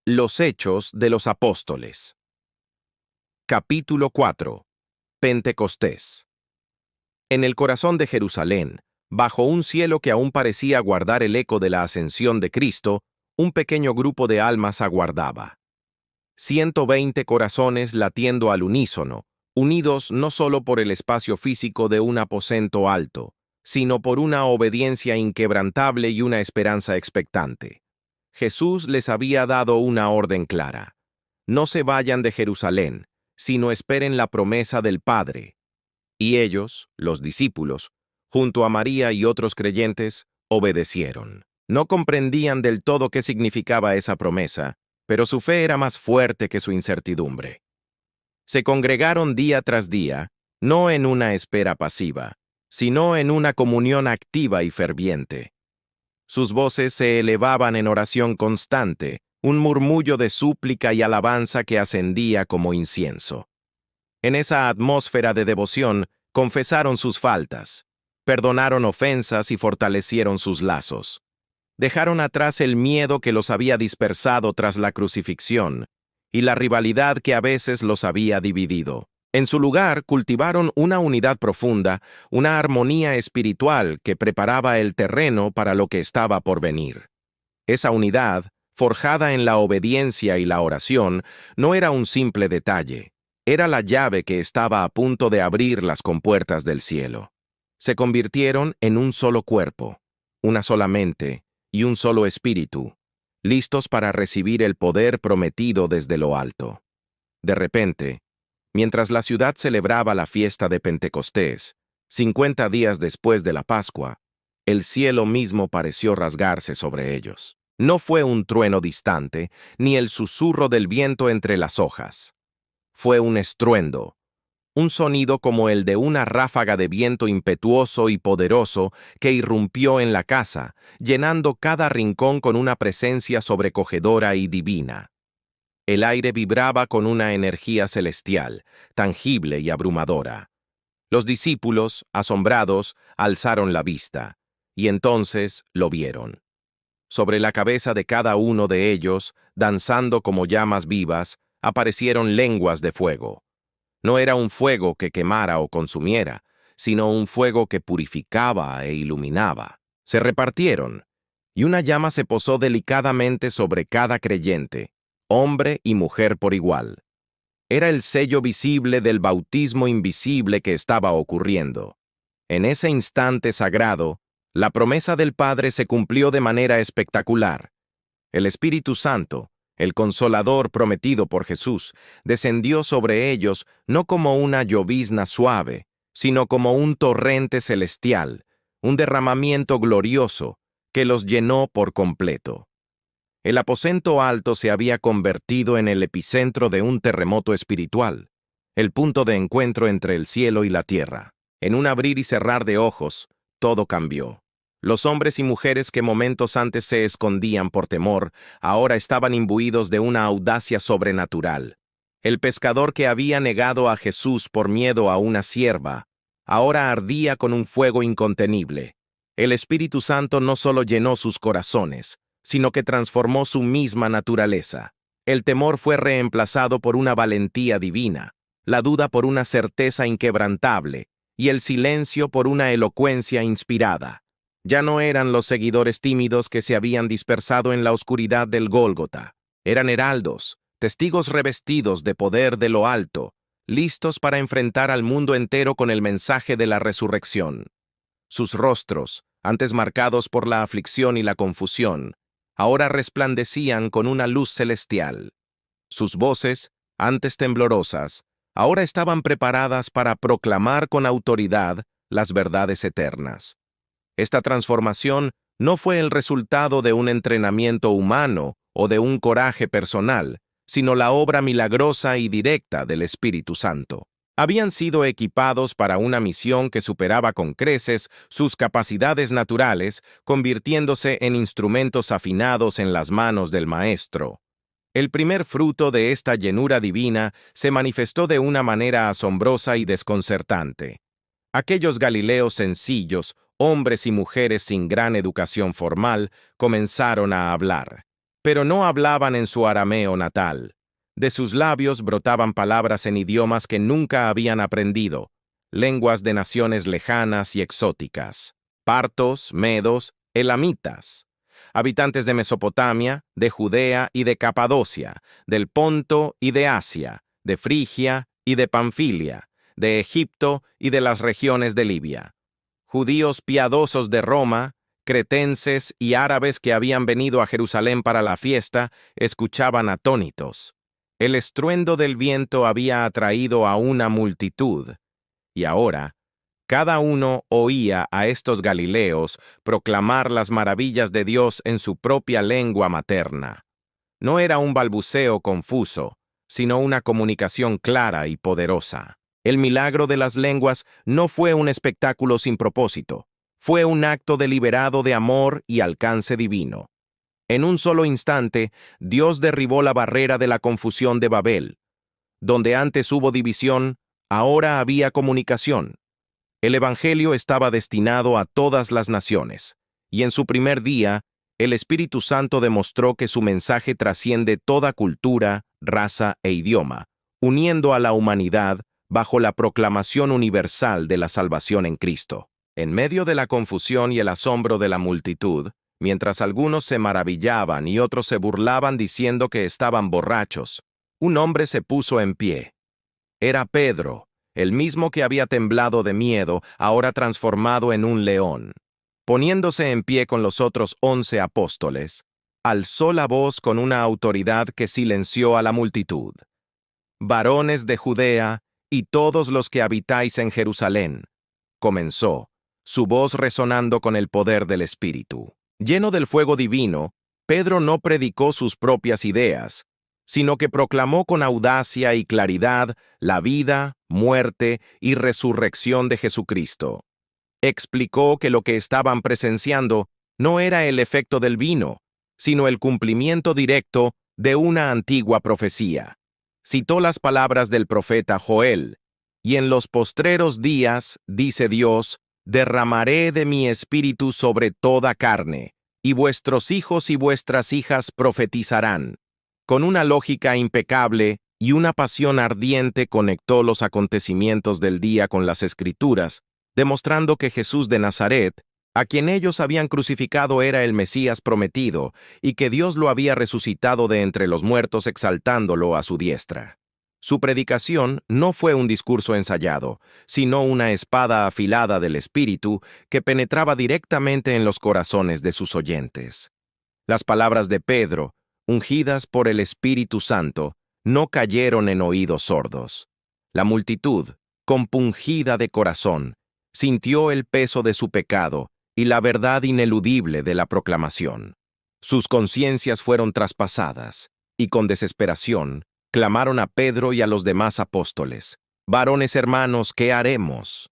Los Hechos de los Apóstoles. Capítulo 4. Pentecostés. En el corazón de Jerusalén, bajo un cielo que aún parecía guardar el eco de la ascensión de Cristo, un pequeño grupo de almas aguardaba. 120 corazones latiendo al unísono, unidos no solo por el espacio físico de un aposento alto, sino por una obediencia inquebrantable y una esperanza expectante. Jesús les había dado una orden clara. No se vayan de Jerusalén, sino esperen la promesa del Padre. Y ellos, los discípulos, junto a María y otros creyentes, obedecieron. No comprendían del todo qué significaba esa promesa, pero su fe era más fuerte que su incertidumbre. Se congregaron día tras día, no en una espera pasiva, sino en una comunión activa y ferviente. Sus voces se elevaban en oración constante, un murmullo de súplica y alabanza que ascendía como incienso. En esa atmósfera de devoción, confesaron sus faltas, perdonaron ofensas y fortalecieron sus lazos. Dejaron atrás el miedo que los había dispersado tras la crucifixión y la rivalidad que a veces los había dividido. En su lugar, cultivaron una unidad profunda, una armonía espiritual que preparaba el terreno para lo que estaba por venir. Esa unidad, forjada en la obediencia y la oración, no era un simple detalle. Era la llave que estaba a punto de abrir las compuertas del cielo. Se convirtieron en un solo cuerpo, una sola mente y un solo espíritu, listos para recibir el poder prometido desde lo alto. De repente, mientras la ciudad celebraba la fiesta de Pentecostés, 50 días después de la Pascua, el cielo mismo pareció rasgarse sobre ellos. No fue un trueno distante, ni el susurro del viento entre las hojas. Fue un estruendo, un sonido como el de una ráfaga de viento impetuoso y poderoso que irrumpió en la casa, llenando cada rincón con una presencia sobrecogedora y divina. El aire vibraba con una energía celestial, tangible y abrumadora. Los discípulos, asombrados, alzaron la vista, y entonces lo vieron. Sobre la cabeza de cada uno de ellos, danzando como llamas vivas, aparecieron lenguas de fuego. No era un fuego que quemara o consumiera, sino un fuego que purificaba e iluminaba. Se repartieron, y una llama se posó delicadamente sobre cada creyente, hombre y mujer por igual. Era el sello visible del bautismo invisible que estaba ocurriendo. En ese instante sagrado, la promesa del Padre se cumplió de manera espectacular. El Espíritu Santo, el Consolador prometido por Jesús, descendió sobre ellos no como una llovizna suave, sino como un torrente celestial, un derramamiento glorioso que los llenó por completo. El aposento alto se había convertido en el epicentro de un terremoto espiritual, el punto de encuentro entre el cielo y la tierra. En un abrir y cerrar de ojos, todo cambió. Los hombres y mujeres que momentos antes se escondían por temor, ahora estaban imbuidos de una audacia sobrenatural. El pescador que había negado a Jesús por miedo a una sierva, ahora ardía con un fuego incontenible. El Espíritu Santo no solo llenó sus corazones, sino que transformó su misma naturaleza. El temor fue reemplazado por una valentía divina, la duda por una certeza inquebrantable, y el silencio por una elocuencia inspirada. Ya no eran los seguidores tímidos que se habían dispersado en la oscuridad del Gólgota. Eran heraldos, testigos revestidos de poder de lo alto, listos para enfrentar al mundo entero con el mensaje de la resurrección. Sus rostros, antes marcados por la aflicción y la confusión, ahora resplandecían con una luz celestial. Sus voces, antes temblorosas, ahora estaban preparadas para proclamar con autoridad las verdades eternas. Esta transformación no fue el resultado de un entrenamiento humano o de un coraje personal, sino la obra milagrosa y directa del Espíritu Santo. Habían sido equipados para una misión que superaba con creces sus capacidades naturales, convirtiéndose en instrumentos afinados en las manos del Maestro. El primer fruto de esta llenura divina se manifestó de una manera asombrosa y desconcertante. Aquellos galileos sencillos, hombres y mujeres sin gran educación formal, comenzaron a hablar. pero no hablaban en su arameo natal. De sus labios brotaban palabras en idiomas que nunca habían aprendido, lenguas de naciones lejanas y exóticas, partos, medos, elamitas, habitantes de Mesopotamia, de Judea y de Capadocia, del Ponto y de Asia, de Frigia y de Panfilia, de Egipto y de las regiones de Libia. Judíos piadosos de Roma, cretenses y árabes que habían venido a Jerusalén para la fiesta, escuchaban atónitos. El estruendo del viento había atraído a una multitud, y ahora, cada uno oía a estos galileos proclamar las maravillas de Dios en su propia lengua materna. No era un balbuceo confuso, sino una comunicación clara y poderosa. El milagro de las lenguas no fue un espectáculo sin propósito, fue un acto deliberado de amor y alcance divino. En un solo instante, Dios derribó la barrera de la confusión de Babel. Donde antes hubo división, ahora había comunicación. El Evangelio estaba destinado a todas las naciones, y en su primer día, el Espíritu Santo demostró que su mensaje trasciende toda cultura, raza e idioma, uniendo a la humanidad bajo la proclamación universal de la salvación en Cristo. En medio de la confusión y el asombro de la multitud, mientras algunos se maravillaban y otros se burlaban diciendo que estaban borrachos, un hombre se puso en pie. Era Pedro, el mismo que había temblado de miedo, ahora transformado en un león. Poniéndose en pie con los otros 11 apóstoles, alzó la voz con una autoridad que silenció a la multitud. «Varones de Judea y todos los que habitáis en Jerusalén», comenzó, su voz resonando con el poder del Espíritu. Lleno del fuego divino, Pedro no predicó sus propias ideas, sino que proclamó con audacia y claridad la vida, muerte y resurrección de Jesucristo. Explicó que lo que estaban presenciando no era el efecto del vino, sino el cumplimiento directo de una antigua profecía. Citó las palabras del profeta Joel: «Y en los postreros días, dice Dios, derramaré de mi espíritu sobre toda carne, y vuestros hijos y vuestras hijas profetizarán». Con una lógica impecable y una pasión ardiente conectó los acontecimientos del día con las Escrituras, demostrando que Jesús de Nazaret, a quien ellos habían crucificado, era el Mesías prometido y que Dios lo había resucitado de entre los muertos exaltándolo a su diestra. Su predicación no fue un discurso ensayado, sino una espada afilada del Espíritu que penetraba directamente en los corazones de sus oyentes. Las palabras de Pedro, ungidas por el Espíritu Santo, no cayeron en oídos sordos. La multitud, compungida de corazón, sintió el peso de su pecado y la verdad ineludible de la proclamación. Sus conciencias fueron traspasadas, y con desesperación, clamaron a Pedro y a los demás apóstoles: «Varones hermanos, ¿qué haremos?».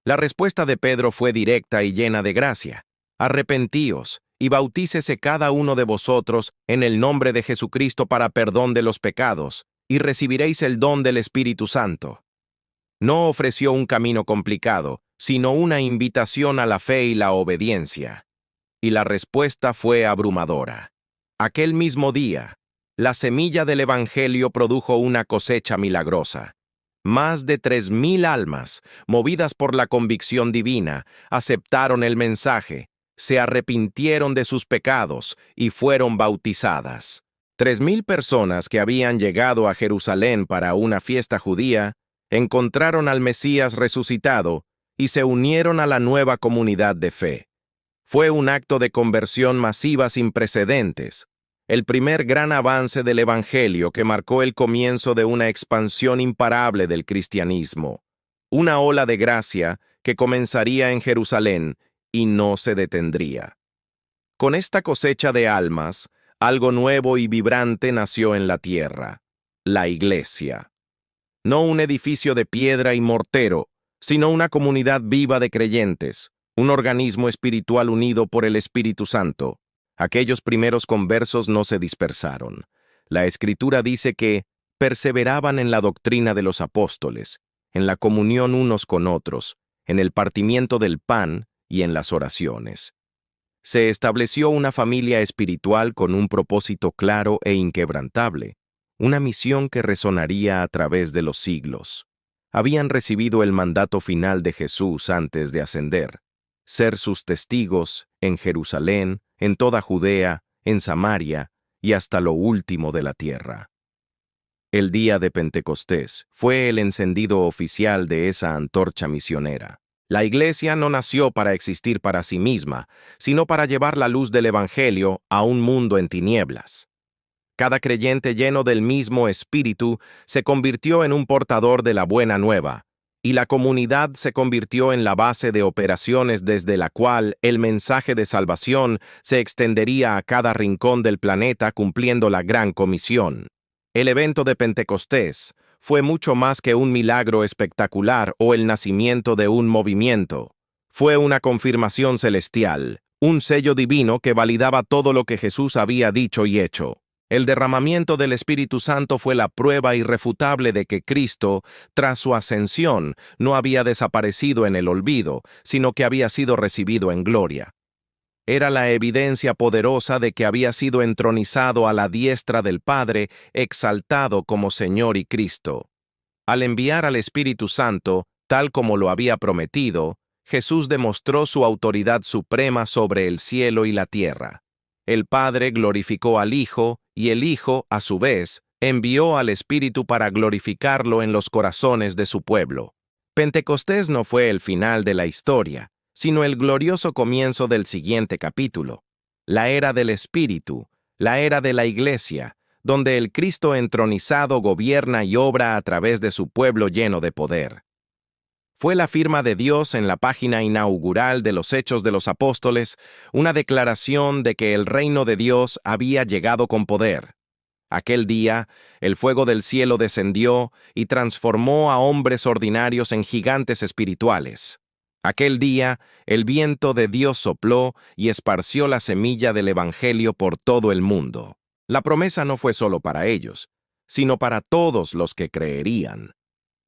La respuesta de Pedro fue directa y llena de gracia: «Arrepentíos, y bautícese cada uno de vosotros en el nombre de Jesucristo para perdón de los pecados, y recibiréis el don del Espíritu Santo». No ofreció un camino complicado, sino una invitación a la fe y la obediencia. Y la respuesta fue abrumadora. Aquel mismo día, la semilla del Evangelio produjo una cosecha milagrosa. Más de 3,000 almas, movidas por la convicción divina, aceptaron el mensaje, se arrepintieron de sus pecados y fueron bautizadas. 3,000 personas que habían llegado a Jerusalén para una fiesta judía encontraron al Mesías resucitado y se unieron a la nueva comunidad de fe. Fue un acto de conversión masiva sin precedentes, el primer gran avance del Evangelio que marcó el comienzo de una expansión imparable del cristianismo, una ola de gracia que comenzaría en Jerusalén y no se detendría. Con esta cosecha de almas, algo nuevo y vibrante nació en la tierra: la Iglesia. No un edificio de piedra y mortero, sino una comunidad viva de creyentes, un organismo espiritual unido por el Espíritu Santo. Aquellos primeros conversos no se dispersaron. La Escritura dice que perseveraban en la doctrina de los apóstoles, en la comunión unos con otros, en el partimiento del pan y en las oraciones. Se estableció una familia espiritual con un propósito claro e inquebrantable, una misión que resonaría a través de los siglos. Habían recibido el mandato final de Jesús antes de ascender: ser sus testigos en Jerusalén, en toda Judea, en Samaria y hasta lo último de la tierra. El día de Pentecostés fue el encendido oficial de esa antorcha misionera. La Iglesia no nació para existir para sí misma, sino para llevar la luz del Evangelio a un mundo en tinieblas. Cada creyente lleno del mismo Espíritu se convirtió en un portador de la buena nueva, y la comunidad se convirtió en la base de operaciones desde la cual el mensaje de salvación se extendería a cada rincón del planeta, cumpliendo la gran comisión. El evento de Pentecostés fue mucho más que un milagro espectacular o el nacimiento de un movimiento. Fue una confirmación celestial, un sello divino que validaba todo lo que Jesús había dicho y hecho. El derramamiento del Espíritu Santo fue la prueba irrefutable de que Cristo, tras su ascensión, no había desaparecido en el olvido, sino que había sido recibido en gloria. Era la evidencia poderosa de que había sido entronizado a la diestra del Padre, exaltado como Señor y Cristo. Al enviar al Espíritu Santo, tal como lo había prometido, Jesús demostró su autoridad suprema sobre el cielo y la tierra. El Padre glorificó al Hijo, y el Hijo, a su vez, envió al Espíritu para glorificarlo en los corazones de su pueblo. Pentecostés no fue el final de la historia, sino el glorioso comienzo del siguiente capítulo, la era del Espíritu, la era de la Iglesia, donde el Cristo entronizado gobierna y obra a través de su pueblo lleno de poder. Fue la firma de Dios en la página inaugural de los Hechos de los Apóstoles, una declaración de que el reino de Dios había llegado con poder. Aquel día, el fuego del cielo descendió y transformó a hombres ordinarios en gigantes espirituales. Aquel día, el viento de Dios sopló y esparció la semilla del Evangelio por todo el mundo. La promesa no fue solo para ellos, sino para todos los que creerían.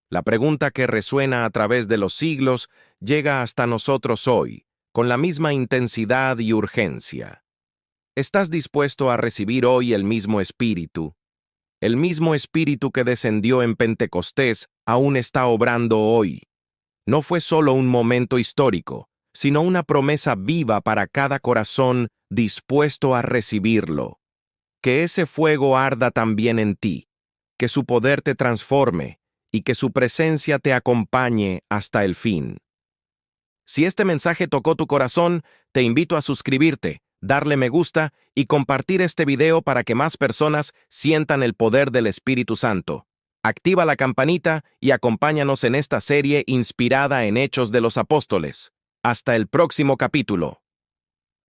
La pregunta que resuena a través de los siglos llega hasta nosotros hoy, con la misma intensidad y urgencia. ¿Estás dispuesto a recibir hoy el mismo Espíritu? El mismo Espíritu que descendió en Pentecostés aún está obrando hoy. No fue solo un momento histórico, sino una promesa viva para cada corazón dispuesto a recibirlo. Que ese fuego arda también en ti, que su poder te transforme y que su presencia te acompañe hasta el fin. Si este mensaje tocó tu corazón, te invito a suscribirte, darle me gusta y compartir este video para que más personas sientan el poder del Espíritu Santo. Activa la campanita y acompáñanos en esta serie inspirada en Hechos de los Apóstoles. Hasta el próximo capítulo.